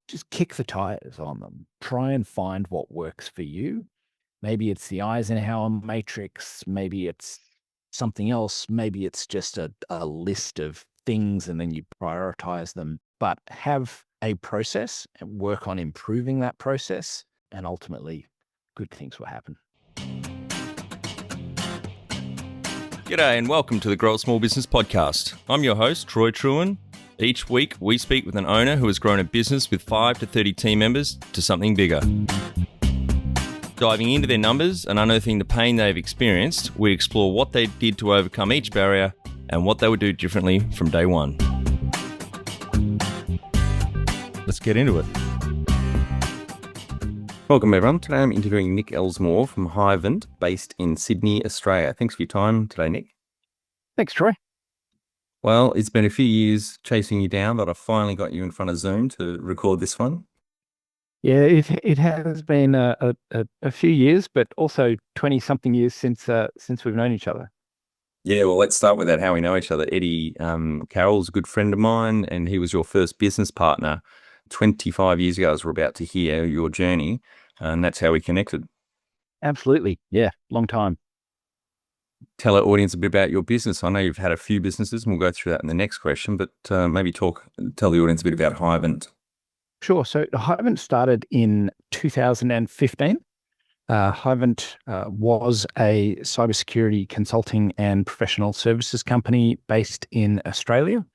just kick the tires on them. Try and find what works for you. Maybe it's the Eisenhower matrix. Maybe it's something else. Maybe it's just a list of things and then you prioritize them. But have a process and work on improving that process, and ultimately good things will happen. G'day and welcome to the Grow a Small Business Podcast. I'm your host, Troy Trewin. Each week, we speak with an owner who has grown a business with 5 to 30 team members to something bigger. Diving into their numbers and unearthing the pain they've experienced, we explore what they did to overcome each barrier and what they would do differently from day one. Let's get into it. Welcome everyone. Today I'm interviewing Nick Ellsmore from Hivint, based in Sydney, Australia. Thanks for your time today, Nick. Thanks, Troy. Well, it's been a few years chasing you down, but I finally got you in front of Zoom to record this one. Yeah, it has been a few years, but also 20-something years since we've known each other. Yeah, well, let's start with that, how we know each other. Eddie Carroll's a good friend of mine, and he was your first business partner 25 years ago, as we're about to hear your journey, and that's how we connected. Absolutely. Yeah, long time. Tell our audience a bit about your business. I know you've had a few businesses, and we'll go through that in the next question, but maybe tell the audience a bit about Hivint. Sure. So Hivint started in 2015. Hivint was a cybersecurity consulting and professional services company based in Australia.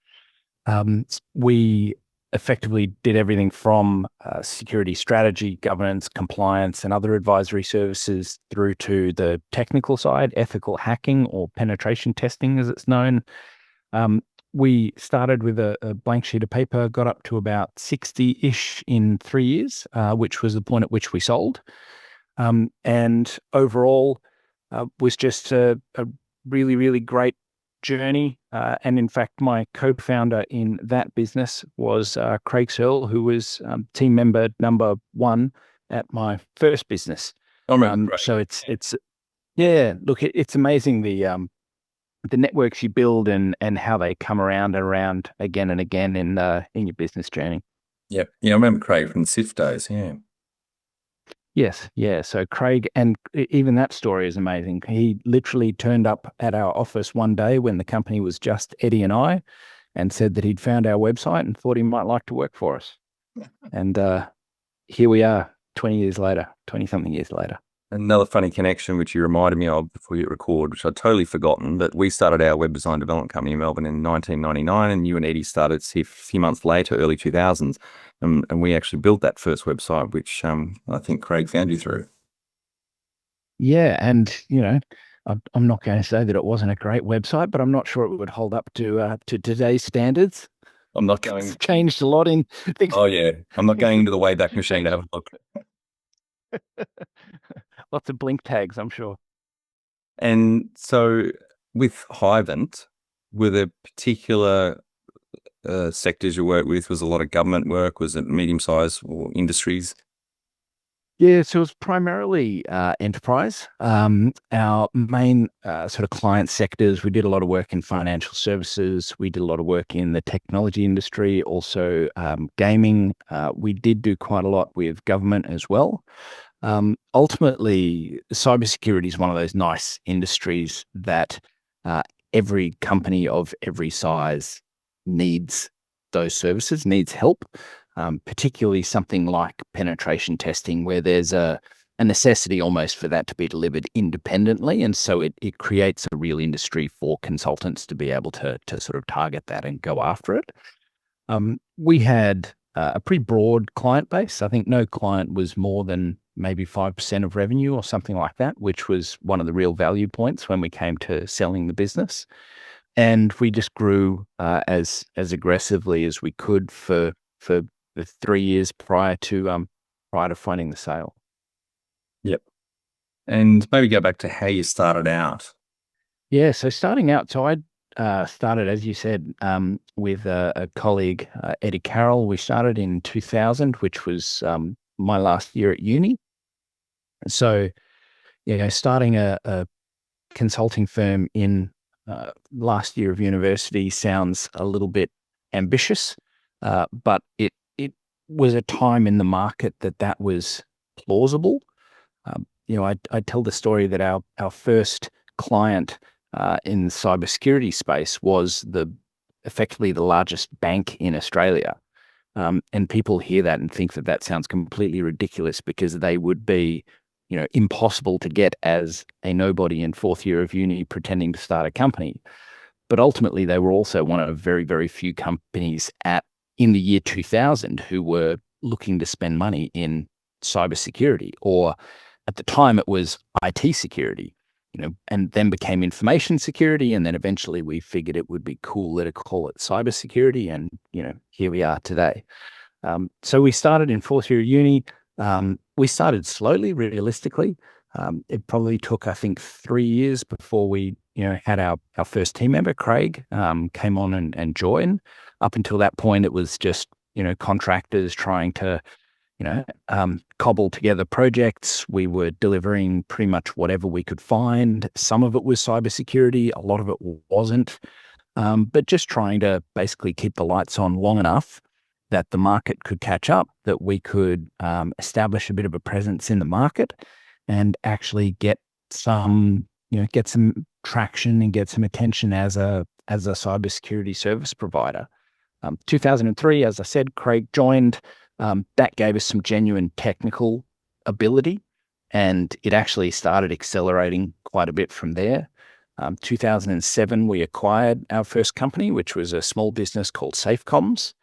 We effectively did everything from security strategy, governance, compliance, and other advisory services through to the technical side, ethical hacking or penetration testing as it's known. We started with a blank sheet of paper, got up to about 60-ish in 3 years, which was the point at which we sold. And overall, was just a really, really great journey. And in fact, my co-founder in that business was Craig Searle, who was team member number 1 at my first business. So it's amazing the networks you build and how they come around and around again and again in your business journey. Yep. Yeah, I remember Craig from the SIF days. Yeah. Yes. Yeah. So Craig, and even that story is amazing. He literally turned up at our office one day when the company was just Eddie and I, and said that he'd found our website and thought he might like to work for us. And here we are 20-something years later. Another funny connection, which you reminded me of before you record, which I'd totally forgotten, but we started our web design development company in Melbourne in 1999, and you and Eddie started SIF a few months later, early 2000s, and we actually built that first website, which I think Craig found you through. Yeah, and I'm not going to say that it wasn't a great website, but I'm not sure it would hold up to today's standards. I'm not going. It's changed a lot in things. Oh yeah, I'm not going into the Wayback Machine to have a look. Lots of blink tags, I'm sure. And so with Hivint, were there particular sectors you worked with? Was a lot of government work? Was it medium-sized or industries? Yeah, so it was primarily enterprise. Our main sort of client sectors, we did a lot of work in financial services. We did a lot of work in the technology industry, also gaming. We did do quite a lot with government as well. Ultimately, cybersecurity is one of those nice industries that every company of every size needs those services, needs help, particularly something like penetration testing, where there's a necessity almost for that to be delivered independently. And so it creates a real industry for consultants to be able to sort of target that and go after it. We had a pretty broad client base. I think no client was more than maybe 5% of revenue or something like that, which was one of the real value points when we came to selling the business. And we just grew as aggressively as we could for the 3 years prior to finding the sale. Yep. And maybe go back to how you started out. Yeah. So starting out, I started, as you said, with a colleague, Eddie Carroll. We started in 2000, which was my last year at uni. So, starting a consulting firm in last year of university sounds a little bit ambitious, but it was a time in the market that was plausible. I tell the story that our first client in the cybersecurity space was effectively the largest bank in Australia. And people hear that and think that sounds completely ridiculous because they would be, impossible to get as a nobody in fourth year of uni pretending to start a company. But ultimately, they were also one of very, very few companies in the year 2000 who were looking to spend money in cybersecurity, or at the time it was IT security, and then became information security. And then eventually we figured it would be cooler to call it cybersecurity. And, here we are today. So we started in fourth year of uni. We started slowly, realistically. It probably took, I think, 3 years before we, had our first team member, Craig, came on and joined. Up until that point, it was just, contractors trying to, cobble together projects. We were delivering pretty much whatever we could find. Some of it was cybersecurity, a lot of it wasn't. But just trying to basically keep the lights on long enough that the market could catch up, that we could establish a bit of a presence in the market and actually get some traction and get some attention as a cybersecurity service provider. 2003, as I said, Craig joined. That gave us some genuine technical ability, and it actually started accelerating quite a bit from there. 2007, we acquired our first company, which was a small business called Safecoms.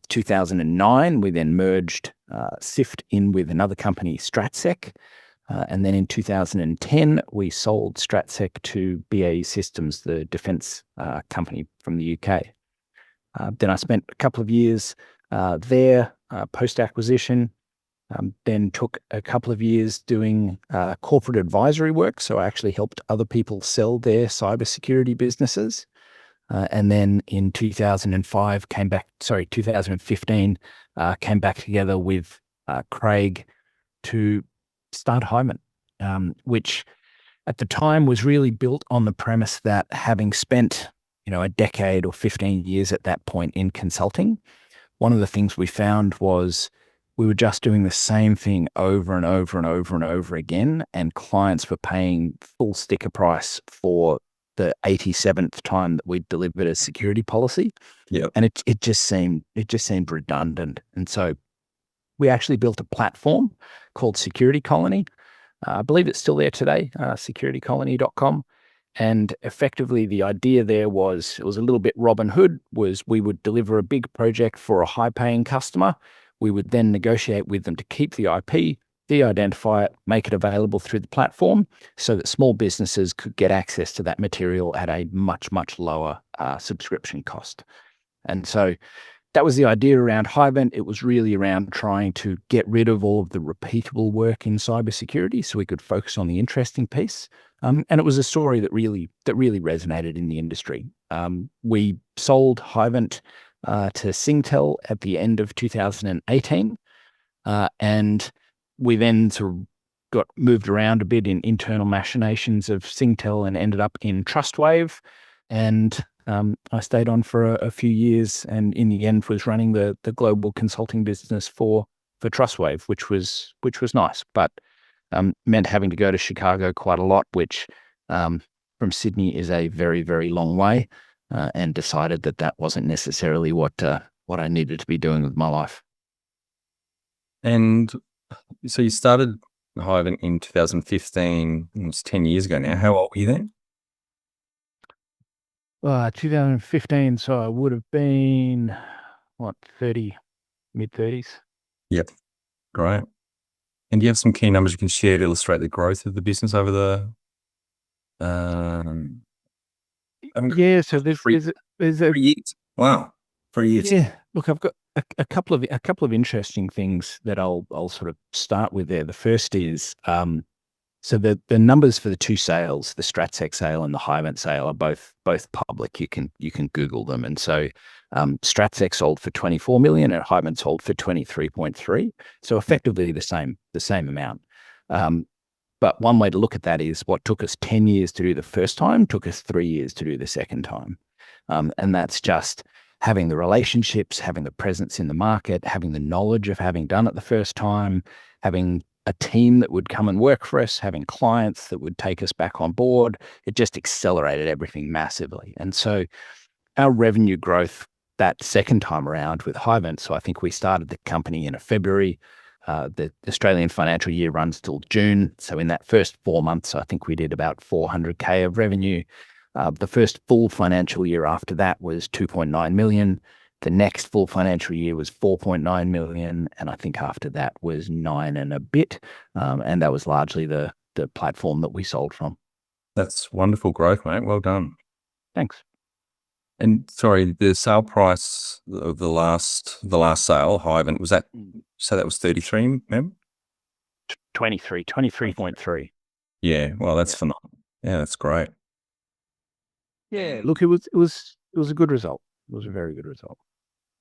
2009, we then merged SIFT in with another company, StratSec. And then in 2010, we sold StratSec to BAE Systems, the defense company from the UK. Then I spent a couple of years there post-acquisition, then took a couple of years doing corporate advisory work. So I actually helped other people sell their cybersecurity businesses. And then in 2015, came back together with Craig to start Hivint, which at the time was really built on the premise that having spent, a decade or 15 years at that point in consulting, one of the things we found was we were just doing the same thing over and over and over and over again, and clients were paying full sticker price for the 87th time that we delivered a security policy. Yeah. And it just seemed redundant. And so we actually built a platform called Security Colony. I believe it's still there today, securitycolony.com. And effectively the idea there was, it was a little bit Robin Hood, was we would deliver a big project for a high paying customer. We would then negotiate with them to keep the IP, de-identify it, make it available through the platform so that small businesses could get access to that material at a much, much lower subscription cost. And so that was the idea around Hivint. It was really around trying to get rid of all of the repeatable work in cybersecurity so we could focus on the interesting piece. And it was a story that really resonated in the industry. We sold Hivint to Singtel at the end of 2018. And we then sort of got moved around a bit in internal machinations of Singtel and ended up in Trustwave. And I stayed on for a few years, and in the end was running the global consulting business for Trustwave, which was nice, but meant having to go to Chicago quite a lot, which from Sydney is a very, very long way, and decided that wasn't necessarily what I needed to be doing with my life. And so you started Hivint in 2015. It's 10 years ago now. How old were you then? 2015, so I would have been, 30, mid-30s. Yep. Great. And do you have some key numbers you can share to illustrate the growth of the business over the... So there's 3 years. Wow. 3 years. Yeah. Look, I've got a couple of interesting things that I'll sort of start with there. The first is, so the numbers for the two sales, the StratSec sale and the Hivint sale, are both public. You can Google them. And so StratSec sold for 24 million and Hivint sold for 23.3. So effectively the same amount. But one way to look at that is what took us 10 years to do the first time took us 3 years to do the second time. And that's just having the relationships, having the presence in the market, having the knowledge of having done it the first time, having a team that would come and work for us, having clients that would take us back on board. It just accelerated everything massively. And so our revenue growth that second time around with Hivint, so I think we started the company in February. The Australian financial year runs till June. So in that first 4 months, I think we did about 400K of revenue. The first full financial year after that was 2.9 million. The next full financial year was 4.9 million. And I think after that was 9 and a bit. And that was largely the platform that we sold from. That's wonderful growth, mate. Well done. Thanks. And sorry, the sale price of the last sale, Hivint, was that, so that was 33, ma'am? 23.3. Yeah, well, that's phenomenal. Yeah, that's great. Yeah, look, it was a good result. It was a very good result.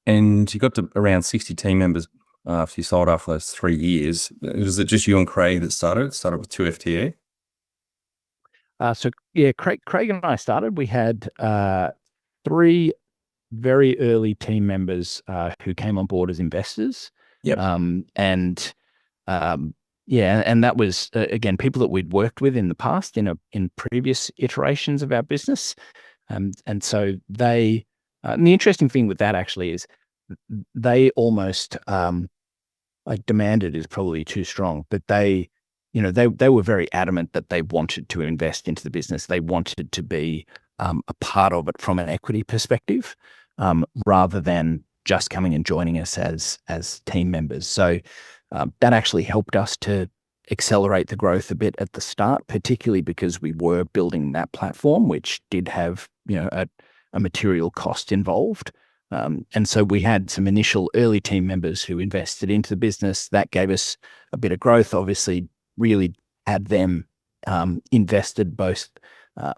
And you got to around 60 team members after you sold after those 3 years. Was it just you and Craig that started? It started with 2 FTE? So yeah, Craig and I started. We had 3 very early team members who came on board as investors. Yep. And that was again people that we'd worked with in the past in previous iterations of our business. And so they and the interesting thing with that actually is they almost like demanded is probably too strong, but they were very adamant that they wanted to invest into the business. They wanted to be a part of it from an equity perspective, rather than just coming and joining us as team members. So that actually helped us to accelerate the growth a bit at the start, particularly because we were building that platform, which did have a material cost involved. And so we had some initial early team members who invested into the business. That gave us a bit of growth, obviously really had them invested both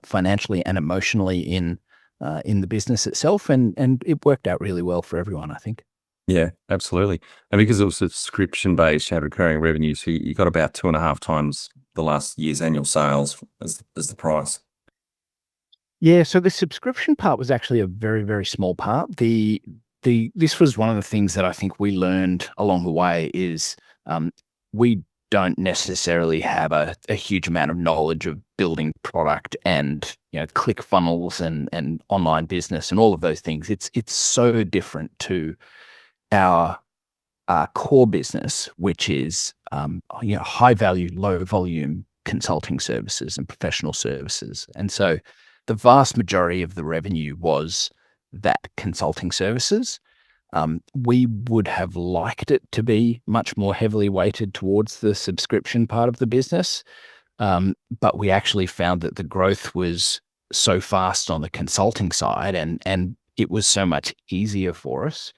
financially and emotionally in the business itself. And it worked out really well for everyone, I think. Yeah, absolutely. And because it was subscription-based, you had recurring revenue, so you got about 2.5 times the last year's annual sales as the price. Yeah, so the subscription part was actually a very, very small part. This was one of the things that I think we learned along the way is we don't necessarily have a huge amount of knowledge of building product and click funnels and online business and all of those things. It's so different to our core business, which is high value, low volume consulting services and professional services. And so the vast majority of the revenue was that consulting services. We would have liked it to be much more heavily weighted towards the subscription part of the business. But we actually found that the growth was so fast on the consulting side and it was so much easier for us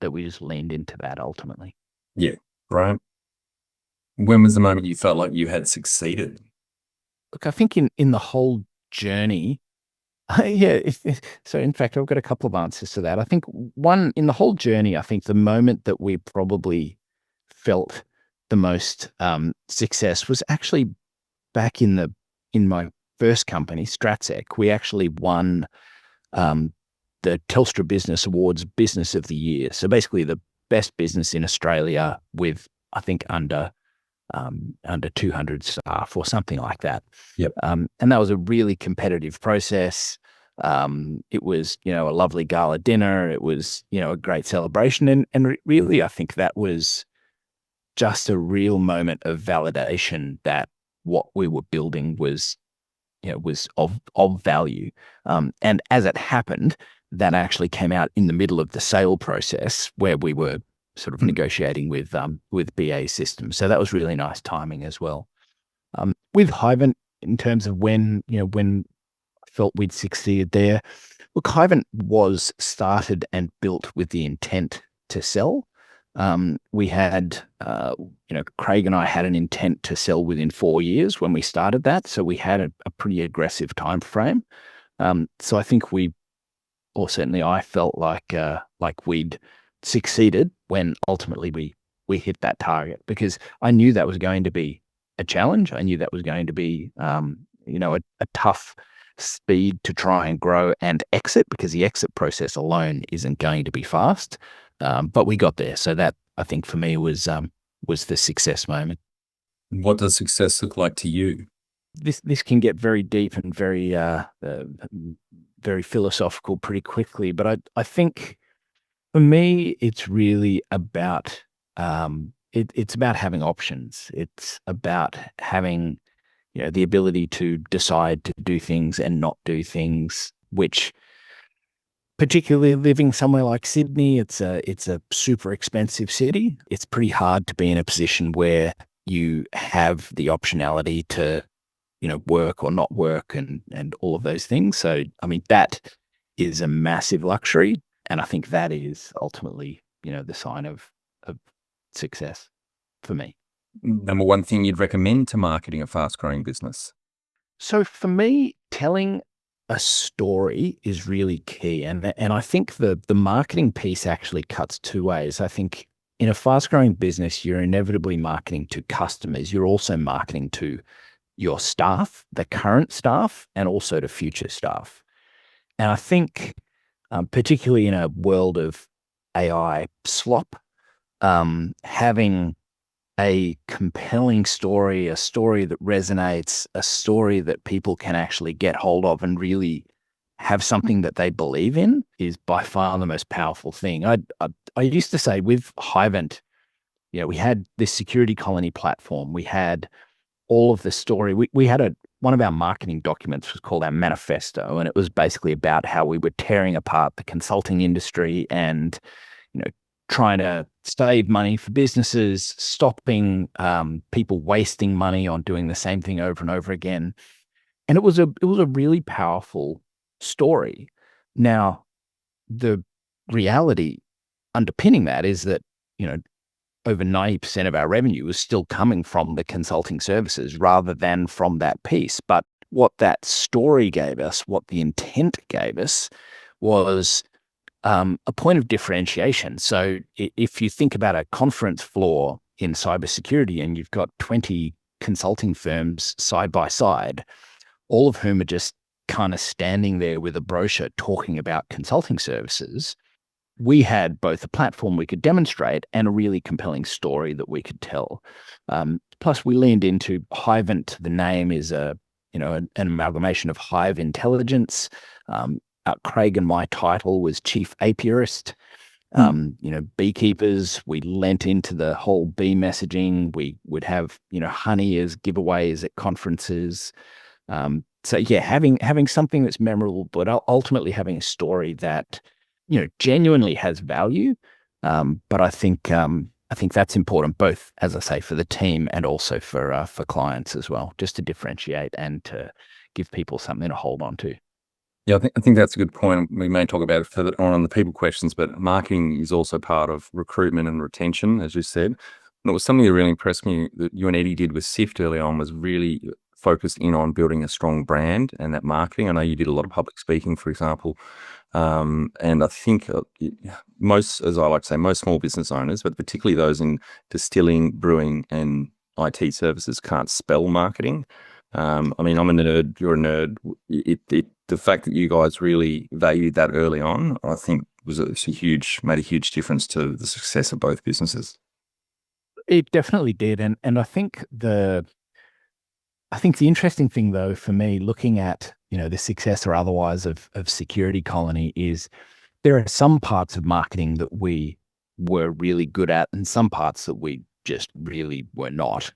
that we just leaned into that ultimately. Yeah, right. When was the moment you felt like you had succeeded? Look, I think in the whole journey, so in fact, I've got a couple of answers to that. I think one, in the whole journey, I think the moment that we probably felt the most success was actually back in my first company, Stratsec. We actually won the Telstra Business Awards Business of the Year. So basically the best business in Australia with, I think, under 200 staff or something like that. Yep. And that was a really competitive process. It was, a lovely gala dinner. It was, a great celebration. And really, I think that was just a real moment of validation that what we were building was of value. And as it happened, that actually came out in the middle of the sale process where we were sort of negotiating with BA Systems. So that was really nice timing as well. With Hivint, in terms of when I felt we'd succeeded there, look, Hivint was started and built with the intent to sell. We had, Craig and I had an intent to sell within 4 years when we started that. So we had a pretty aggressive time frame. So I think certainly I felt like we'd succeeded when ultimately we hit that target, because I knew that was going to be a challenge. I knew that was going to be, a tough speed to try and grow and exit, because the exit process alone isn't going to be fast. But we got there. So that, I think, for me was the success moment. What does success look like to you? This can get very deep and very philosophical pretty quickly. But I think for me, it's really about it's about having options. It's about having the ability to decide to do things and not do things, which, particularly living somewhere like Sydney, it's a super expensive city. It's pretty hard to be in a position where you have the optionality to, work or not work and all of those things. So, I mean, that is a massive luxury. And I think that is ultimately, the sign of success for me. Number one thing you'd recommend to marketing a fast growing business? So for me, telling a story is really key. And I think the marketing piece actually cuts two ways. I think in a fast growing business, you're inevitably marketing to customers. You're also marketing to your staff, the current staff, and also to future staff. And I think, particularly in a world of AI slop, having a compelling story, a story that resonates, a story that people can actually get hold of and really have something that they believe in is by far the most powerful thing. I used to say with Hivint, we had this security colony platform. We had all of the story. We had one of our marketing documents was called our manifesto, and it was basically about how we were tearing apart the consulting industry and, trying to save money for businesses, stopping people wasting money on doing the same thing over and over again. And it was a really powerful story. Now, the reality underpinning that is that, over 90% of our revenue is still coming from the consulting services rather than from that piece. But what that story gave us, what the intent gave us, was a point of differentiation. So if you think about a conference floor in cybersecurity and you've got 20 consulting firms side by side, all of whom are just kind of standing there with a brochure talking about consulting services, we had both a platform we could demonstrate and a really compelling story that we could tell. Plus, we leaned into Hivint. The name is an amalgamation of Hive Intelligence. Craig and my title was Chief Apiarist. Beekeepers. We lent into the whole bee messaging. We would have honey as giveaways at conferences. So yeah, having something that's memorable, but ultimately having a story that genuinely has value. But I think that's important, both, as I say, for the team and also for clients as well, just to differentiate and to give people something to hold on to. Yeah, I think that's a good point. We may talk about it further on the people questions, but marketing is also part of recruitment and retention, as you said. And it was something that really impressed me that you and Eddie did with Sift early on, was really focused in on building a strong brand and that marketing. I know you did a lot of public speaking, for example. And I think most, as I like to say, most small business owners, but particularly those in distilling, brewing, and IT services can't spell marketing. I mean, I'm a nerd, you're a nerd. The fact that you guys really valued that early on, I think made a huge difference to the success of both businesses. It definitely did. And I think the interesting thing, though, for me, looking at, the success or otherwise of Security Colony, is there are some parts of marketing that we were really good at and some parts that we just really were not.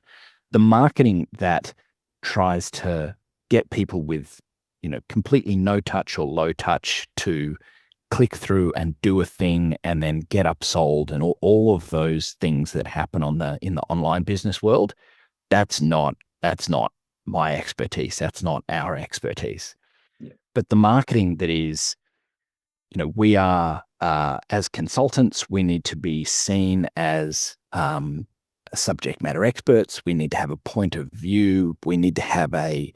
The marketing that tries to get people with, completely no touch or low touch to click through and do a thing and then get upsold and all of those things that happen in the online business world, that's not my expertise. That's not our expertise. Yeah. But the marketing that is, we are, as consultants, we need to be seen as subject matter experts. We need to have a point of view. We need to have a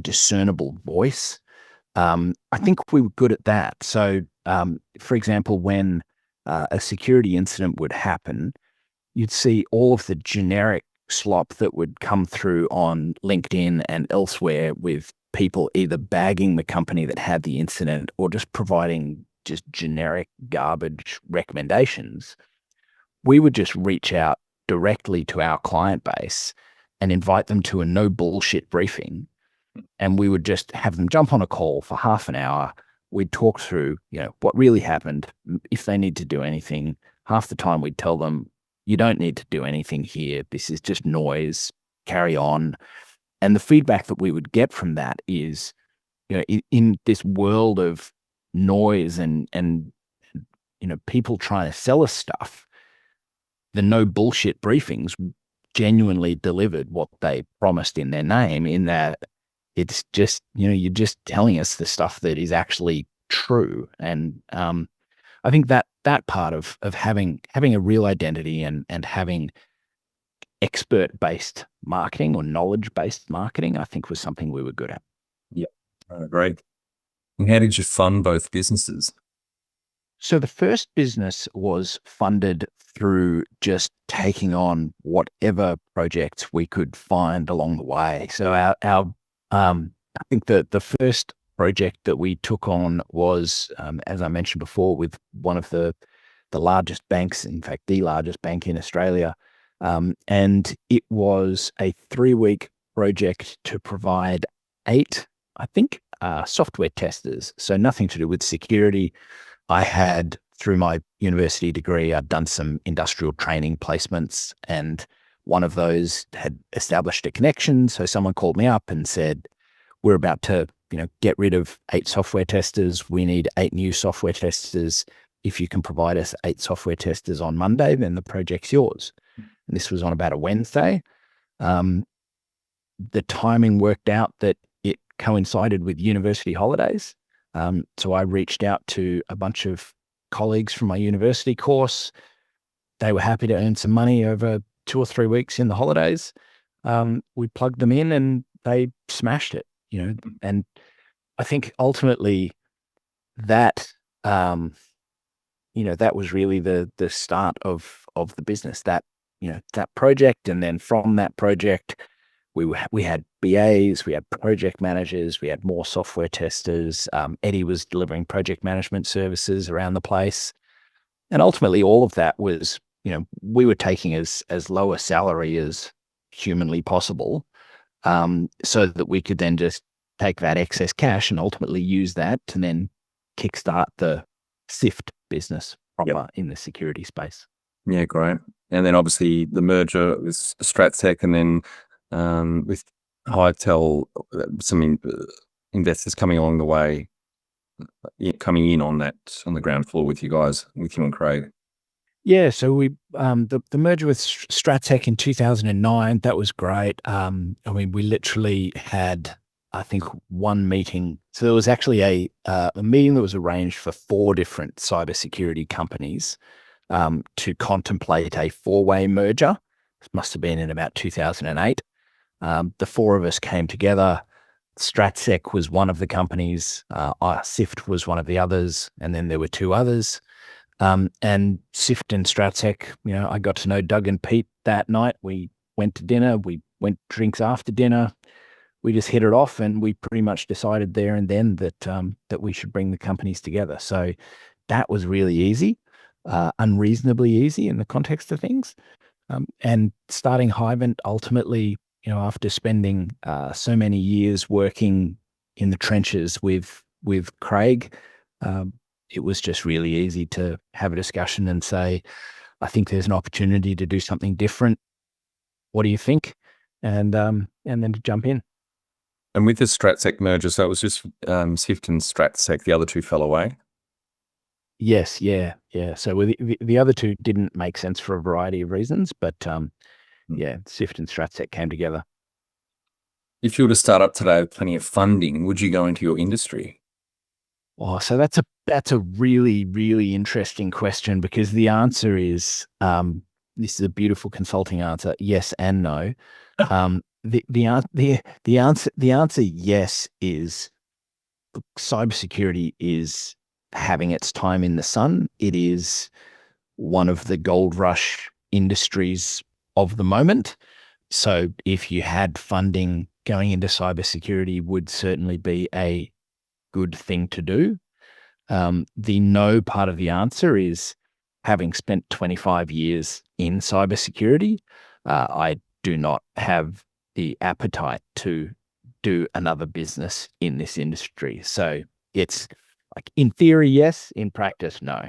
discernible voice. I think we were good at that. So, for example, when a security incident would happen, you'd see all of the generic slop that would come through on LinkedIn and elsewhere with people either bagging the company that had the incident or just providing just generic garbage recommendations, we would just reach out directly to our client base and invite them to a no bullshit briefing. And we would just have them jump on a call for half an hour. We'd talk through, what really happened. If they need to do anything, half the time we'd tell them, you don't need to do anything here. This is just noise. Carry on. And the feedback that we would get from that is, in this world of noise and people trying to sell us stuff, the no bullshit briefings genuinely delivered what they promised in their name, in that it's just, you're just telling us the stuff that is actually true. And I think that part of having a real identity and having expert-based marketing or knowledge-based marketing, I think was something we were good at. Yeah, great. And how did you fund both businesses? So the first business was funded through just taking on whatever projects we could find along the way. So I think the first project that we took on was, as I mentioned before, with one of the largest banks, in fact, the largest bank in Australia. And it was a 3-week project to provide 8, I think, software testers. So nothing to do with security. I had, through my university degree, I'd done some industrial training placements, and one of those had established a connection. So someone called me up and said, we're about to, get rid of 8 software testers. We need 8 new software testers. If you can provide us 8 software testers on Monday, then the project's yours. And this was on about a Wednesday. The timing worked out that it coincided with university holidays. So I reached out to a bunch of colleagues from my university course. They were happy to earn some money over 2 or 3 weeks in the holidays. We plugged them in and they smashed it, and I think ultimately that, that was really the start of the business, that project. And then from that project, we had BAs, we had project managers, we had more software testers. Eddie was delivering project management services around the place. And ultimately all of that was, we were taking as low a salary as humanly possible, so that we could then just take that excess cash and ultimately use that to then kickstart the SIFT business proper in the security space. Yeah, great. And then obviously the merger with StratSec, and then with Hightel, some investors coming along the way, coming in on the ground floor with you guys, with you and Craig. Yeah, so we the merger with StratSec in 2009, that was great. We literally had, I think, one meeting. So there was actually a meeting that was arranged for 4 different cybersecurity companies to contemplate a 4-way merger. This must have been in about 2008. The 4 of us came together. StratSec was one of the companies. SIFT was one of the others, and then there were 2 others. And SIFT and StratSec, I got to know Doug and Pete that night. We went to dinner. We went drinks after dinner. We just hit it off, and we pretty much decided there and then that we should bring the companies together. So that was really easy, unreasonably easy in the context of things. And starting Hivint, ultimately, after spending so many years working in the trenches with Craig, it was just really easy to have a discussion and say, I think there's an opportunity to do something different. What do you think? And then to jump in. And with the StratSec merger, so it was just SIFT and StratSec, the other 2 fell away? Yes, yeah. So the other 2 didn't make sense for a variety of reasons, but SIFT and StratSec came together. If you were to start up today with plenty of funding, would you go into your industry? Oh, so that's a really, really interesting question, because the answer is, this is a beautiful consulting answer, yes and no. The answer yes is, look, cybersecurity is having its time in the sun. It is one of the gold rush industries of the moment. So if you had funding going into cybersecurity would certainly be a good thing to do. The no part of the answer is having spent 25 years in cybersecurity, I do not have the appetite to do another business in this industry. So it's like in theory, yes, in practice, no.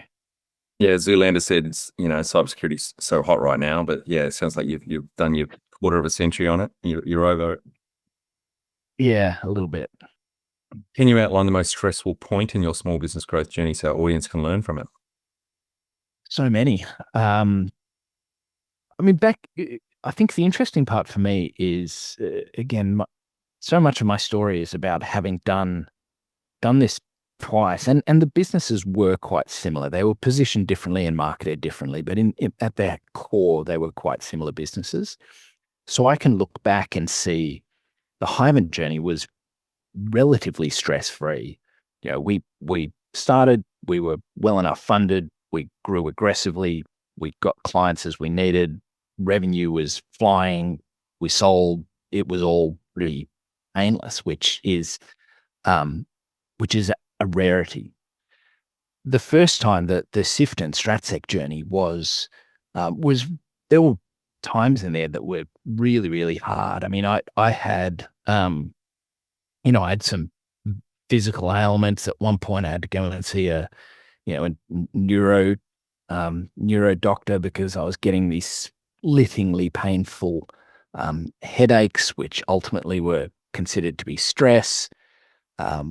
Yeah, Zoolander said, cybersecurity's so hot right now, but yeah, it sounds like you've done your quarter of a century on it. You're over it. Yeah, a little bit. Can you outline the most stressful point in your small business growth journey so our audience can learn from it? So many. I think the interesting part for me is, again, so much of my story is about having done this twice, and the businesses were quite similar. They were positioned differently and marketed differently, but at their core, they were quite similar businesses. So I can look back and see the Hivint journey was relatively stress-free. We started, we were well enough funded, we grew aggressively, we got clients as we needed, revenue was flying, we sold, it was all really painless, which is a rarity. The first time that the SIFT and StratSec journey was there were times in there that were really, really hard. I mean, I had I had some physical ailments. At one point, I had to go and see a neuro doctor because I was getting these splittingly painful headaches, which ultimately were considered to be stress. I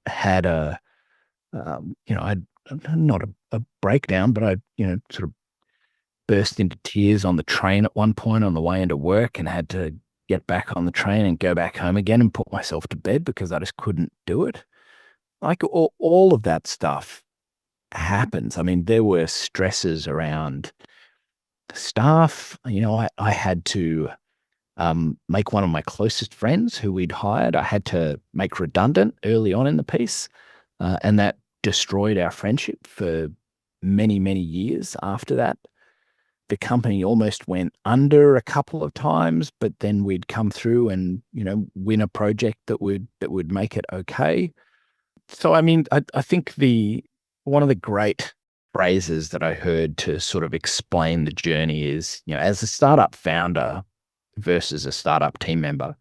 had I'd not a breakdown, but I, sort of burst into tears on the train at one point on the way into work and had to get back on the train and go back home again and put myself to bed because I just couldn't do it. Like all of that stuff happens. I mean, there were stresses around staff. I had to make one of my closest friends who we'd hired, I had to make redundant early on in the piece. And that destroyed our friendship for many, many years after that. The company almost went under a couple of times, but then we'd come through and, win a project that would make it okay. So, I mean, I think one of the great phrases that I heard to sort of explain the journey is, as a startup founder versus a startup team member,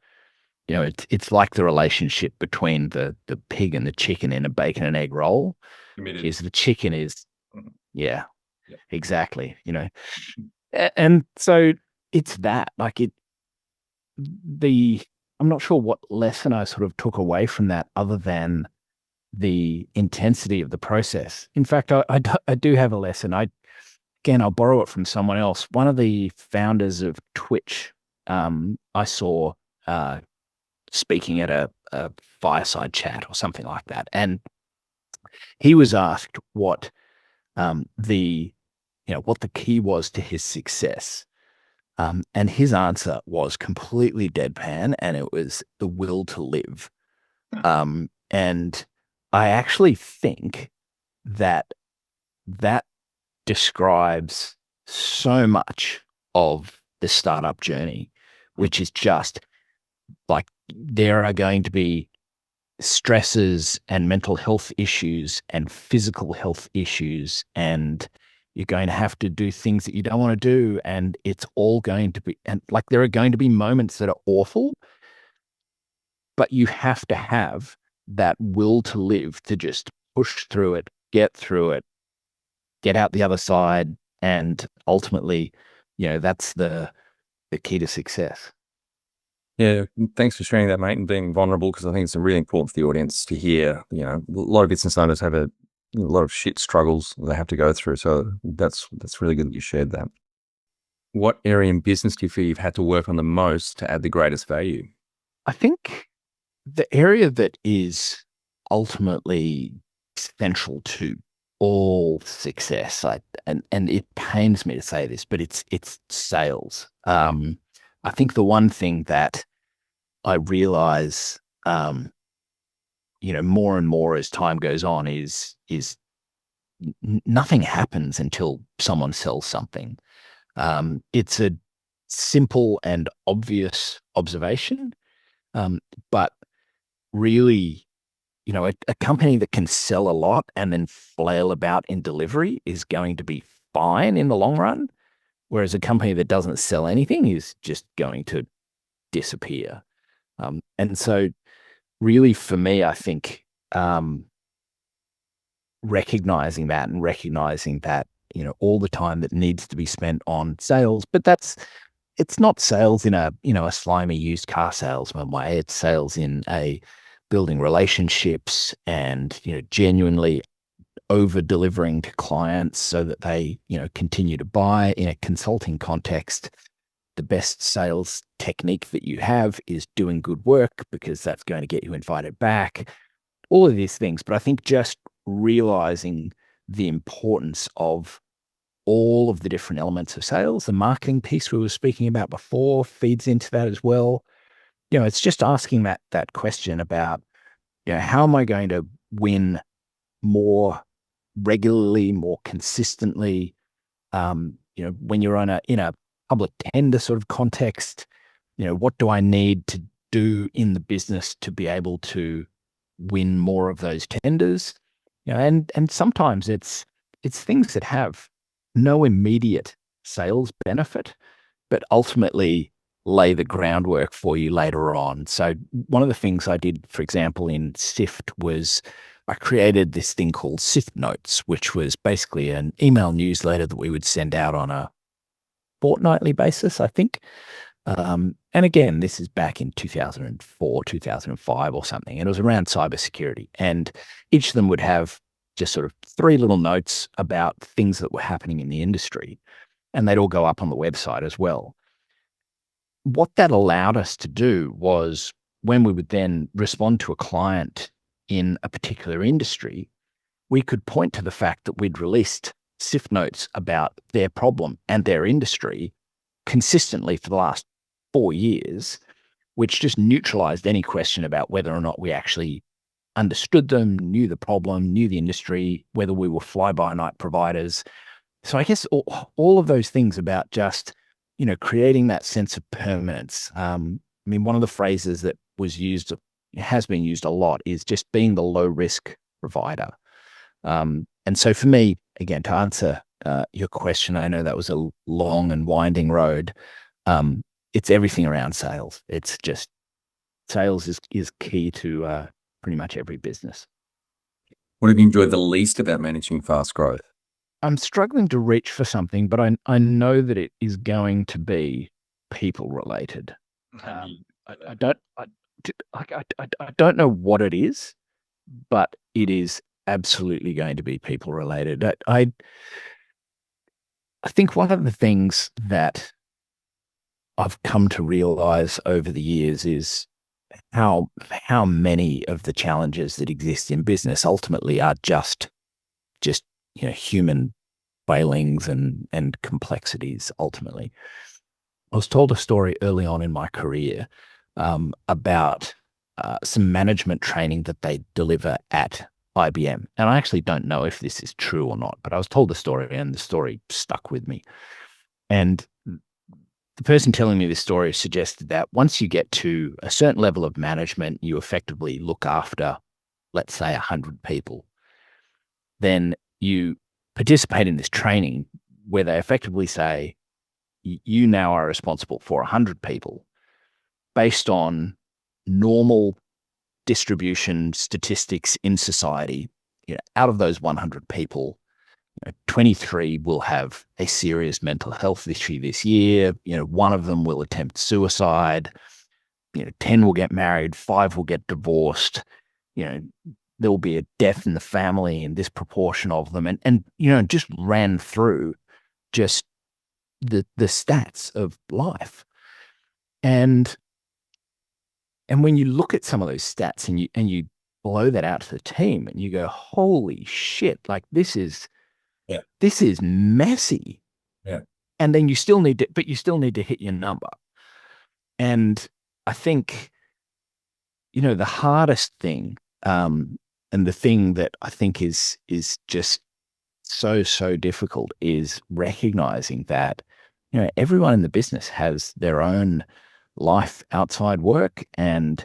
it's like the relationship between the pig and the chicken in a bacon and egg roll. Committed. Is the chicken is, Mhm. yeah, Yeah. exactly. And so it's that, like I'm not sure what lesson I sort of took away from that other than the intensity of the process. In fact, I do have a lesson. I'll borrow it from someone else. One of the founders of Twitch, I saw speaking at a fireside chat or something like that. And he was asked what what the key was to his success. And his answer was completely deadpan, and it was the will to live. And I actually think that that describes so much of the startup journey, which is just like there are going to be stresses and mental health issues and physical health issues, and you're going to have to do things that you don't want to do. And it's all going to be, and like there are going to be moments that are awful, but you have to have that will to live to just push through it, get out the other side. And ultimately, that's the key to success. Yeah, thanks for sharing that, mate, and being vulnerable, because I think it's really important for the audience to hear. A lot of business owners have a lot of shit struggles they have to go through. So that's really good that you shared that. What area in business do you feel you've had to work on the most to add the greatest value? I think the area that is ultimately central to all success, and it pains me to say this, but it's sales. I think the one thing that I realize, more and more as time goes on is nothing happens until someone sells something. It's a simple and obvious observation. But really, a company that can sell a lot and then flail about in delivery is going to be fine in the long run, whereas a company that doesn't sell anything is just going to disappear. And so really for me, I think recognizing that, all the time that needs to be spent on sales, but it's not sales in a slimy used car salesman way. It's sales in a building relationships and, genuinely over delivering to clients so that they, continue to buy. In a consulting context, the best sales technique that you have is doing good work, because that's going to get you invited back, all of these things. But I think just realizing the importance of all of the different elements of sales, the marketing piece we were speaking about before feeds into that as well. It's just asking that question about, how am I going to win more regularly, more consistently? When you're in a public tender sort of context, what do I need to do in the business to be able to win more of those tenders? And sometimes it's things that have no immediate sales benefit, but ultimately lay the groundwork for you later on. So one of the things I did, for example, in Sift was I created this thing called Sift Notes, which was basically an email newsletter that we would send out on a fortnightly basis, I think. And again, this is back in 2004, 2005 or something. And it was around cybersecurity. And each of them would have just sort of 3 little notes about things that were happening in the industry. And they'd all go up on the website as well. What that allowed us to do was, when we would then respond to a client in a particular industry, we could point to the fact that we'd released Sift Notes about their problem and their industry consistently for the last 4 years, which just neutralized any question about whether or not we actually understood them, knew the problem, knew the industry, whether we were fly-by-night providers. So I guess all of those things about just, creating that sense of permanence. One of the phrases that has been used a lot is just being the low-risk provider. And so for me, again, to answer your question, I know that was a long and winding road. It's everything around sales. It's just sales is key to pretty much every business. What have you enjoyed the least about managing fast growth? I'm struggling to reach for something, but I know that it is going to be people related. I don't know what it is, but it is absolutely going to be people related. I think one of the things that I've come to realize over the years is how many of the challenges that exist in business ultimately are just human failings and complexities. Ultimately, I was told a story early on in my career about some management training that they deliver at IBM. And I actually don't know if this is true or not, but I was told the story and the story stuck with me. And the person telling me this story suggested that once you get to a certain level of management, you effectively look after, let's say, 100 people. Then you participate in this training where they effectively say, you now are responsible for 100 people based on normal distribution statistics in society. Out of those 100 people, 23 will have a serious mental health issue this year. One of them will attempt suicide. 10 will get married, 5 will get divorced. There will be a death in the family in this proportion of them. And just ran through just the stats of life. And when you look at some of those stats and you blow that out to the team and you go, holy shit, like this is messy. Yeah. And then you still need to hit your number. And I think, the hardest thing, and the thing that I think is just so difficult, is recognizing that everyone in the business has their own life outside work and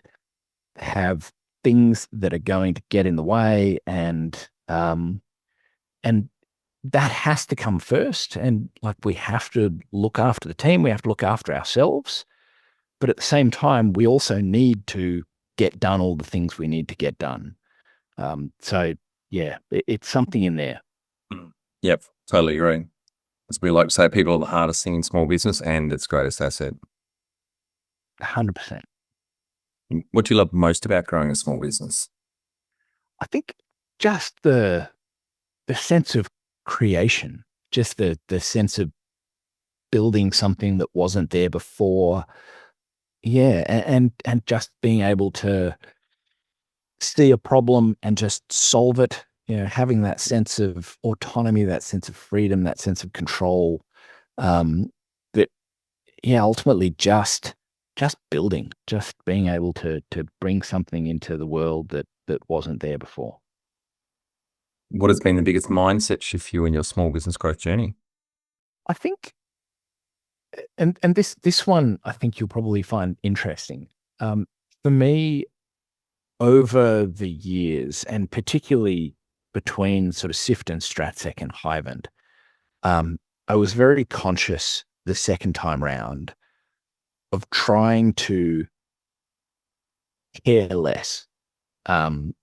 have things that are going to get in the way, and that has to come first. And like, we have to look after the team, we have to look after ourselves, but at the same time, we also need to get done all the things we need to get done. So yeah, it's something in there. Yep, totally agree. As we like to say, people are the hardest thing in small business and its greatest asset. 100%. What do you love most about growing a small business? I think just the sense of creation, just the sense of building something that wasn't there before. Yeah, and just being able to see a problem and just solve it. Having that sense of autonomy, that sense of freedom, that sense of control. But yeah, ultimately just building, just being able to bring something into the world that wasn't there before. What has been the biggest mindset shift for you in your small business growth journey? I think, and this one I think you'll probably find interesting. For me, over the years, and particularly between sort of Sift and StratSec and Hivint, I was very conscious the second time round of trying to care less. And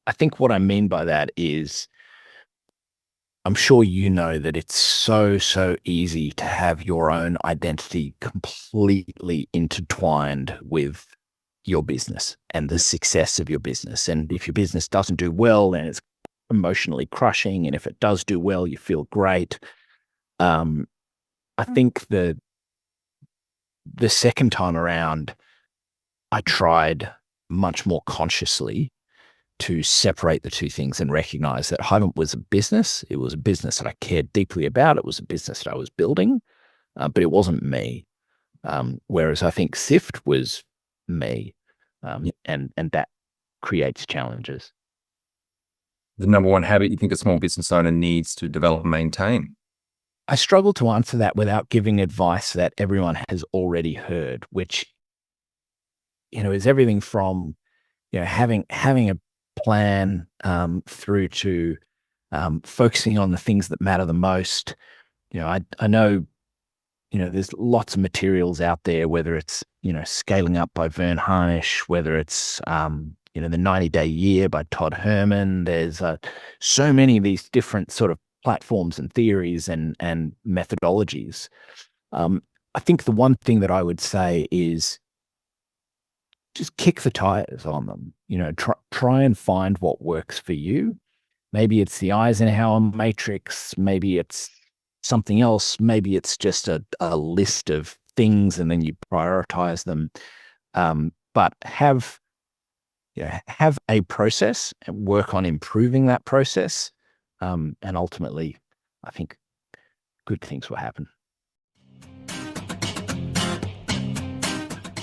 I think what I mean by that is, I'm sure you know that it's so easy to have your own identity completely intertwined with your business and the success of your business. And if your business doesn't do well, then it's emotionally crushing. And if it does do well, you feel great. I think the second time around, I tried much more consciously to separate the two things and recognize that Hivint was a business. It was a business that I cared deeply about. It was a business that I was building, but it wasn't me. Whereas I think Sift was me, and that creates challenges. The number one habit you think a small business owner needs to develop and maintain? I struggle to answer that without giving advice that everyone has already heard, which, is everything from, having a plan, through to focusing on the things that matter the most. I know, there's lots of materials out there, whether it's, Scaling Up by Vern Harnish, whether it's, the 90-Day Year by Todd Herman. There's so many of these different sort of platforms and theories and methodologies. I think the one thing that I would say is just kick the tires on them. Try and find what works for you. Maybe it's the Eisenhower matrix. Maybe it's something else. Maybe it's just a list of things and then you prioritize them. But have a process and work on improving that process. And ultimately, I think good things will happen.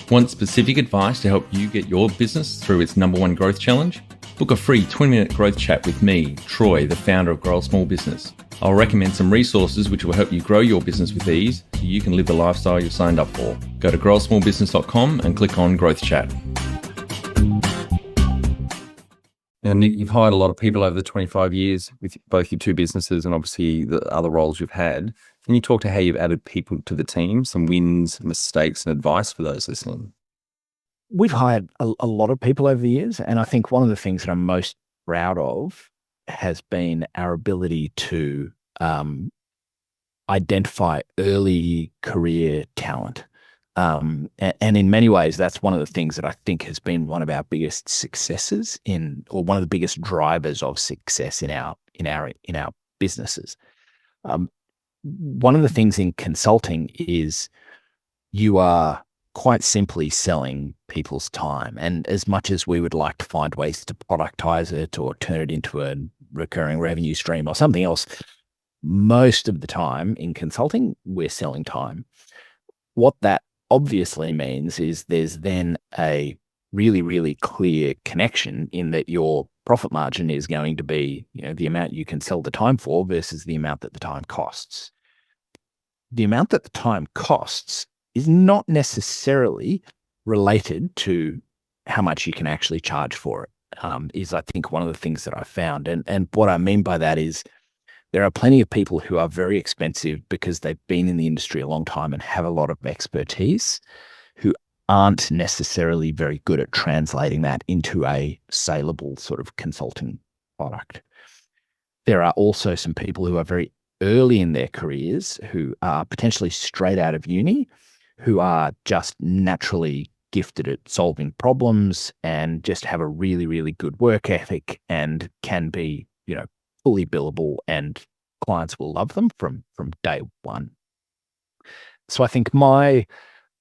Want specific advice to help you get your business through its number one growth challenge? Book a free 20-minute growth chat with me, Troy, the founder of Grow a Small Business. I'll recommend some resources which will help you grow your business with ease so you can live the lifestyle you've signed up for. Go to growasmallbusiness.com and click on Growth Chat. Now, Nick, you've hired a lot of people over the 25 years with both your two businesses and obviously the other roles you've had. Can you talk to how you've added people to the team, some wins, mistakes, and advice for those listening? We've hired a lot of people over the years, and I think one of the things that I'm most proud of has been our ability to identify early career talent. And in many ways, that's one of the things that I think has been one of our biggest successes or one of the biggest drivers of success in our businesses. One of the things in consulting is you are quite simply selling people's time. And as much as we would like to find ways to productize it or turn it into a recurring revenue stream or something else, most of the time in consulting, we're selling time. What that obviously means is there's then a really, really clear connection in that your profit margin is going to be, the amount you can sell the time for versus the amount that the time costs. the amount that the time costs is not necessarily related to how much you can actually charge for it, is I think one of the things that I found. And what I mean by that is there are plenty of people who are very expensive because they've been in the industry a long time and have a lot of expertise, who aren't necessarily very good at translating that into a saleable sort of consulting product. There are also some people who are very early in their careers who are potentially straight out of uni, who are just naturally gifted at solving problems and just have a really, really good work ethic and can be, fully billable, and clients will love them from day one. So I think my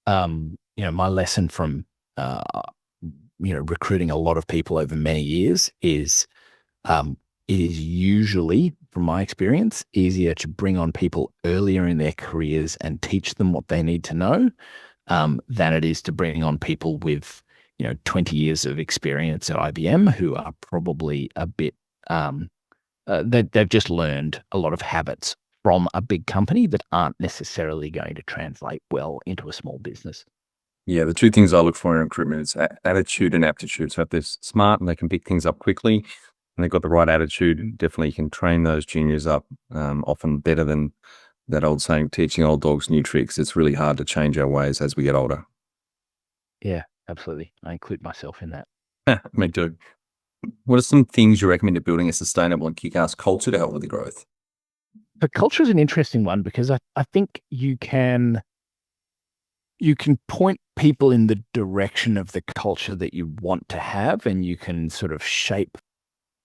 lesson from recruiting a lot of people over many years is it is usually, from my experience, easier to bring on people earlier in their careers and teach them what they need to know than it is to bring on people with 20 years of experience at IBM who are probably a bit they've just learned a lot of habits from a big company that aren't necessarily going to translate well into a small business. Yeah, the two things I look for in recruitment is attitude and aptitude. So if they're smart and they can pick things up quickly and they've got the right attitude, definitely you can train those juniors up often better than that old saying, teaching old dogs new tricks. It's really hard to change our ways as we get older. Yeah, absolutely. I include myself in that. Me too. What are some things you recommend to building a sustainable and kick-ass culture to help with the growth? But culture is an interesting one because I think you can point people in the direction of the culture that you want to have, and you can sort of shape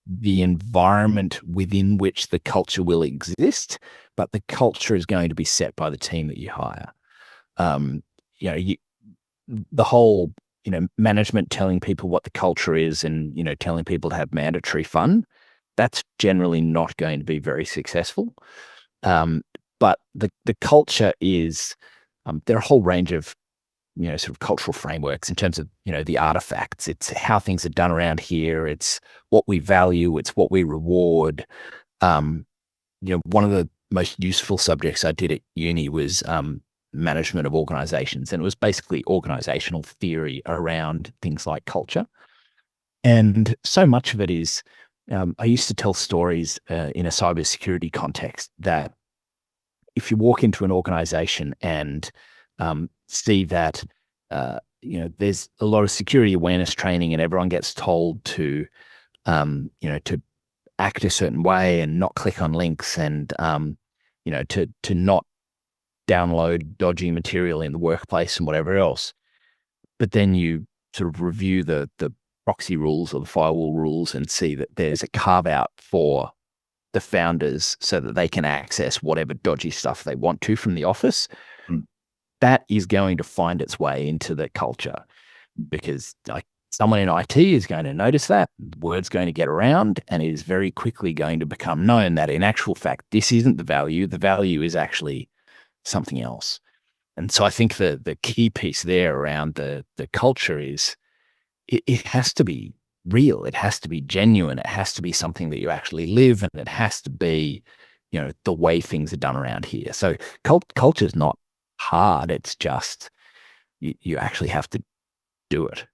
the environment within which the culture will exist, but the culture is going to be set by the team that you hire. The whole, management telling people what the culture is and, telling people to have mandatory fun, that's generally not going to be very successful. But the culture is, there are a whole range of, sort of cultural frameworks in terms of, the artifacts. It's how things are done around here. It's what we value. It's what we reward. One of the most useful subjects I did at uni was management of organizations. And it was basically organizational theory around things like culture. And so much of it is, I used to tell stories in a cybersecurity context that if you walk into an organization and see that, there's a lot of security awareness training and everyone gets told to act a certain way and not click on links and, to not download dodgy material in the workplace and whatever else. But then you sort of review the proxy rules or the firewall rules and see that there's a carve out for the founders so that they can access whatever dodgy stuff they want to from the office. That is going to find its way into the culture because someone in IT is going to notice that, word's going to get around, and it is very quickly going to become known that in actual fact, this isn't the value. The value is actually something else. And so I think the key piece there around the culture is it has to be real. It has to be genuine. It has to be something that you actually live, and it has to be, the way things are done around here. So culture is not hard. It's just you actually have to do it.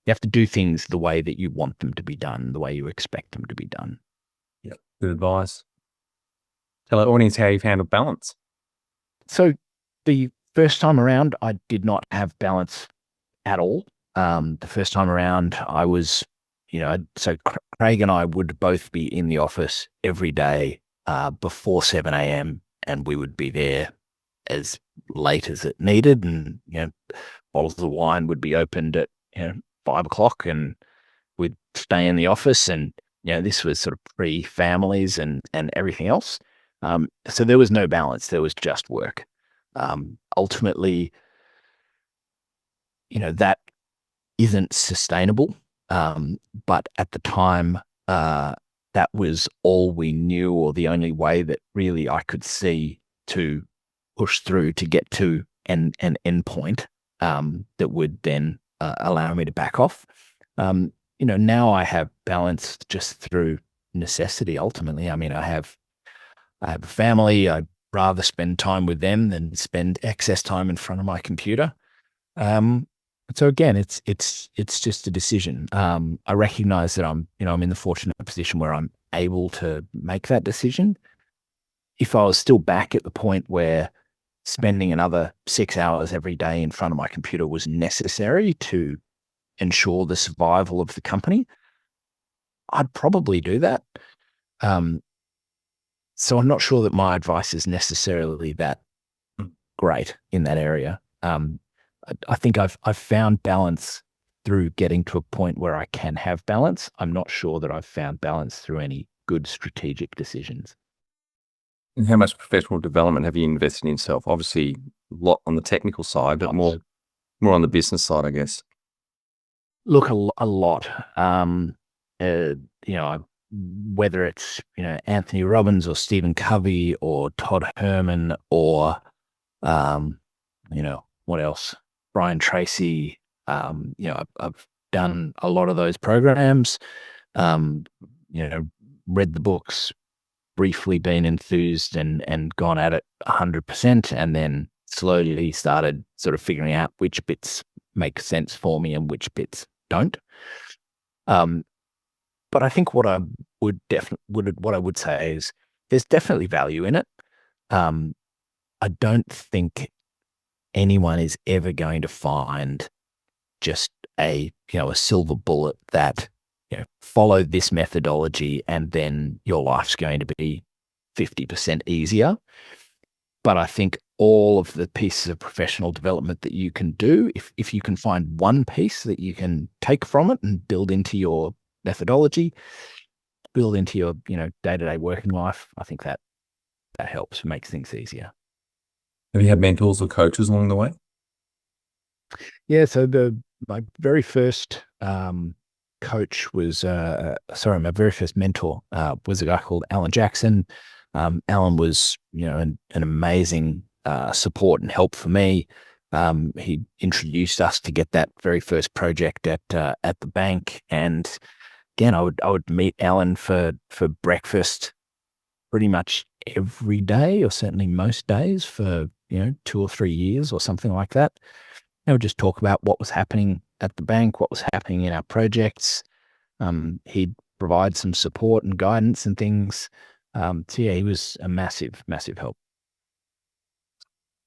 You have to do things the way that you want them to be done, the way you expect them to be done. Yeah, good advice. Tell our audience how you've handled balance. So the first time around, I did not have balance at all. The first time around, I was, so Craig and I would both be in the office every day before 7 a.m. and we would be there as late as it needed. And, bottles of wine would be opened at, 5 o'clock and we'd stay in the office. And, this was sort of pre-families and everything else. So there was no balance. There was just work. Ultimately, that isn't sustainable. But at the time, that was all we knew, or the only way that really I could see to push through to get to an endpoint that would then allow me to back off. Now I have balance just through necessity. Ultimately, I mean, I have a family. I rather spend time with them than spend excess time in front of my computer. So again, it's just a decision. I recognize that I'm in the fortunate position where I'm able to make that decision. If I was still back at the point where spending another 6 hours every day in front of my computer was necessary to ensure the survival of the company, I'd probably do that. So I'm not sure that my advice is necessarily that great in that area. I think I've found balance through getting to a point where I can have balance. I'm not sure that I've found balance through any good strategic decisions. And how much professional development have you invested in yourself? Obviously, a lot on the technical side, but more on the business side, I guess. Look, a lot. Whether it's Anthony Robbins or Stephen Covey or Todd Herman or what else? Brian Tracy. I've done a lot of those programs. Read the books, briefly been enthused and gone at it 100%, and then slowly started sort of figuring out which bits make sense for me and which bits don't. But I think what I would say is there's definitely value in it. I don't think anyone is ever going to find just a silver bullet that follow this methodology and then your life's going to be 50% easier. But I think all of the pieces of professional development that you can do, if you can find one piece that you can take from it and build into your methodology, build into your day-to-day working life, I think that helps, makes things easier. Have you had mentors or coaches along the way? Yeah, so my very first coach was my very first mentor was a guy called Alan Jackson. Alan was an amazing support and help for me. He introduced us to get that very first project at the bank, and again, I would meet Alan for breakfast pretty much every day, or certainly most days, for 2 or 3 years or something like that. I would just talk about what was happening at the bank, what was happening in our projects. He'd provide some support and guidance and things. So yeah, he was a massive, massive help.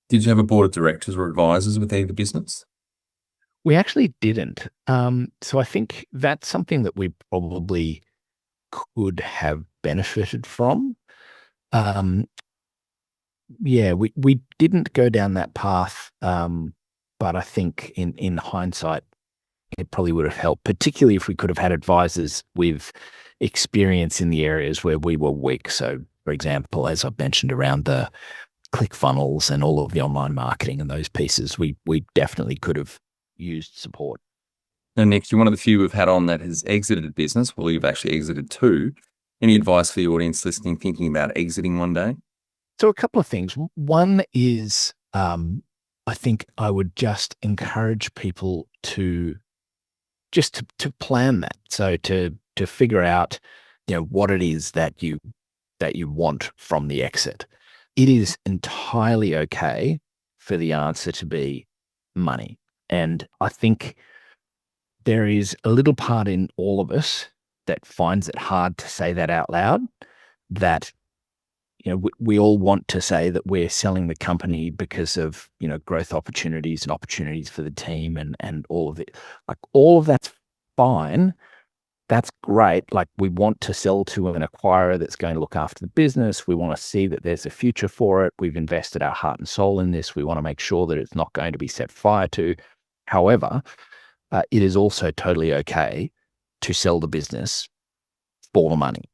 Did you have a board of directors or advisors with either business? We actually didn't. So I think that's something that we probably could have benefited from. We didn't go down that path, but I think in hindsight, it probably would have helped, particularly if we could have had advisors with experience in the areas where we were weak. So, for example, as I've mentioned, around the ClickFunnels and all of the online marketing and those pieces, we definitely could have used support. Now, Nick, you're one of the few we've had on that has exited a business. Well, you've actually exited 2. Any advice for the audience listening, thinking about exiting one day? So a couple of things. One is, I think I would just encourage people to plan that. So to figure out, what it is that you want from the exit. It is entirely okay for the answer to be money. And I think there is a little part in all of us that finds it hard to say that out loud, that we all want to say that we're selling the company because of growth opportunities and opportunities for the team and all of it. Like, all of that's fine. That's great. Like, we want to sell to an acquirer that's going to look after the business. We want to see that there's a future for it. We've invested our heart and soul in this. We want to make sure that it's not going to be set fire to. However, it is also totally okay to sell the business for the money,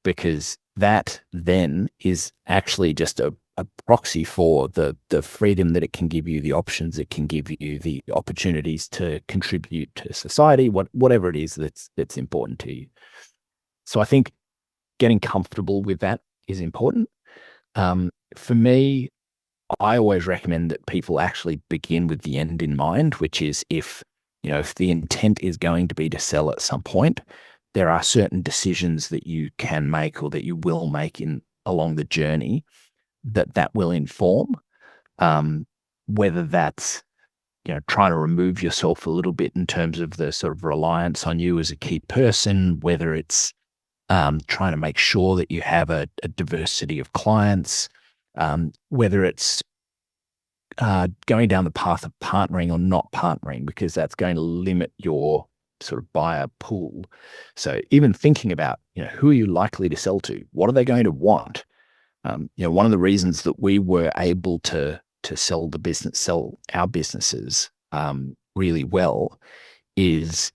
because that then is actually just a proxy for the freedom that it can give you, the options it can give you, the opportunities to contribute to society, whatever it is that's important to you. So I think getting comfortable with that is important. For me, I always recommend that people actually begin with the end in mind, which is if the intent is going to be to sell at some point, there are certain decisions that you can make or that you will make along the journey that will inform, whether that's, trying to remove yourself a little bit in terms of the sort of reliance on you as a key person, whether it's trying to make sure that you have a diversity of clients, whether it's going down the path of partnering or not partnering, because that's going to limit your sort of buyer pool. So even thinking about, who are you likely to sell to? What are they going to want? One of the reasons that we were able to sell our businesses really well is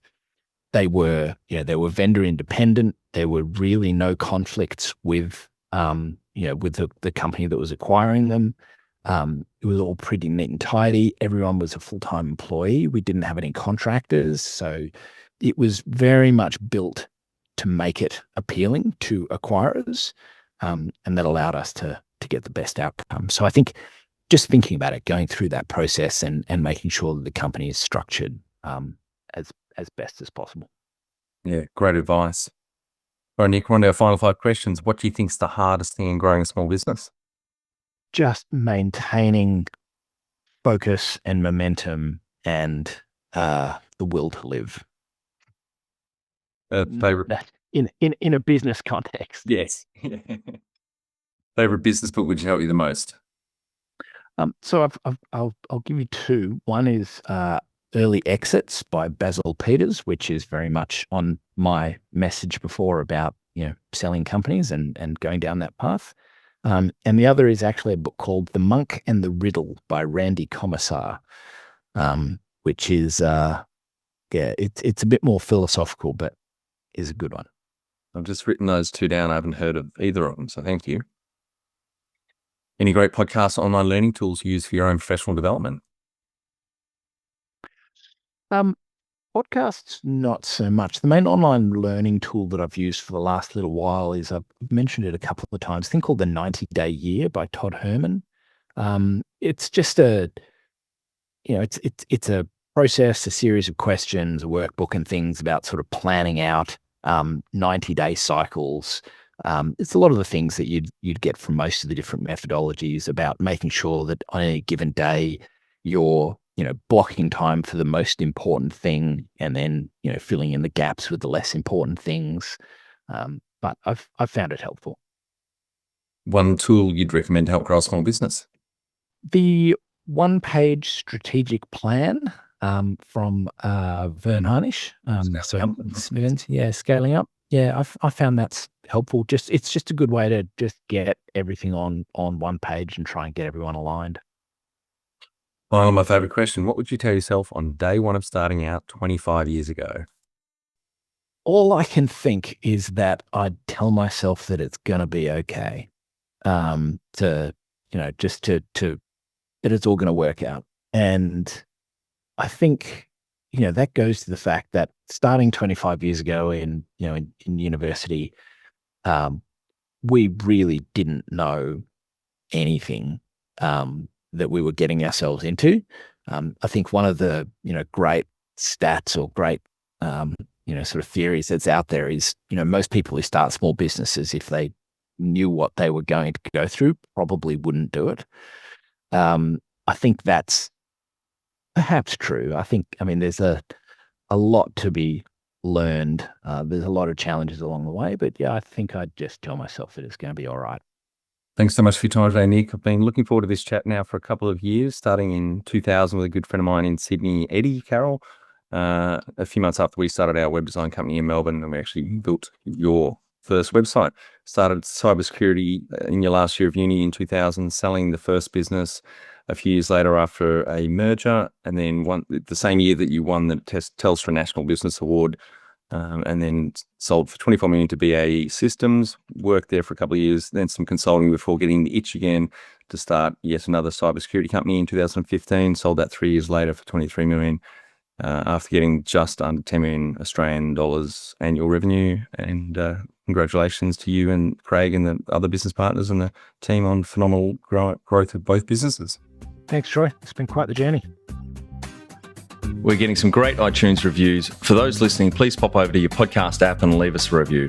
they were vendor independent. There were really no conflicts with the company that was acquiring them. It was all pretty neat and tidy. Everyone was a full-time employee. We didn't have any contractors. So it was very much built to make it appealing to acquirers. And that allowed us to get the best outcome. So I think just thinking about it, going through that process and making sure that the company is structured as best as possible. Yeah, great advice. All right, Nick, on to our final 5 questions. What do you think is the hardest thing in growing a small business? Just maintaining focus and momentum and the will to live. Favorite in a business context. Yes. Favorite business book would help you the most? So I'll give you 2. One is Early Exits by Basil Peters, which is very much on my message before about selling companies and going down that path. And the other is actually a book called The Monk and the Riddle by Randy Commissar, which is it's a bit more philosophical, but is a good one. I've just written those 2 down. I haven't heard of either of them, so thank you. Any great podcasts, online learning tools you use for your own professional development? Podcasts, not so much. The main online learning tool that I've used for the last little while is, I've mentioned it a couple of times, a thing called the 90-Day Year by Todd Herman. It's just it's a process, a series of questions, a workbook and things about sort of planning out 90-day cycles. It's a lot of the things that you'd get from most of the different methodologies about making sure that on any given day you're blocking time for the most important thing and then filling in the gaps with the less important things. But I've found it helpful. One tool you'd recommend to help grow a small business? The one-page strategic plan from Vern Harnish. Scaling up. Yeah, I found that's helpful. It's just a good way to just get everything on one page and try and get everyone aligned. Final, my favorite question. What would you tell yourself on day 1 of starting out 25 years ago? All I can think is that I'd tell myself that it's going to be okay. That it's all going to work out. And I think, that goes to the fact that starting 25 years ago in university, we really didn't know anything that we were getting ourselves into. I think one of the, great stats or great, sort of theories that's out there is, most people who start small businesses, if they knew what they were going to go through, probably wouldn't do it. I think that's perhaps true. There's a lot to be learned. There's a lot of challenges along the way, but yeah, I think I'd just tell myself that it's going to be all right. Thanks so much for your time today, Nick. I've been looking forward to this chat now for a couple of years, starting in 2000 with a good friend of mine in Sydney, Eddie Carroll. A few months after we started our web design company in Melbourne, and we actually built your first website. Started Cybersecurity in your last year of uni in 2000, selling the first business a few years later after a merger, and then the same year that you won the Telstra National Business Award, and then sold for 24 million to BAE Systems, worked there for a couple of years, then some consulting before getting the itch again to start yet another cybersecurity company in 2015, sold that 3 years later for 23 million, after getting just under 10 million Australian dollars annual revenue. And congratulations to you and Craig and the other business partners and the team on phenomenal growth of both businesses. Thanks, Troy. It's been quite the journey. We're getting some great iTunes reviews. For those listening, please pop over to your podcast app and leave us a review.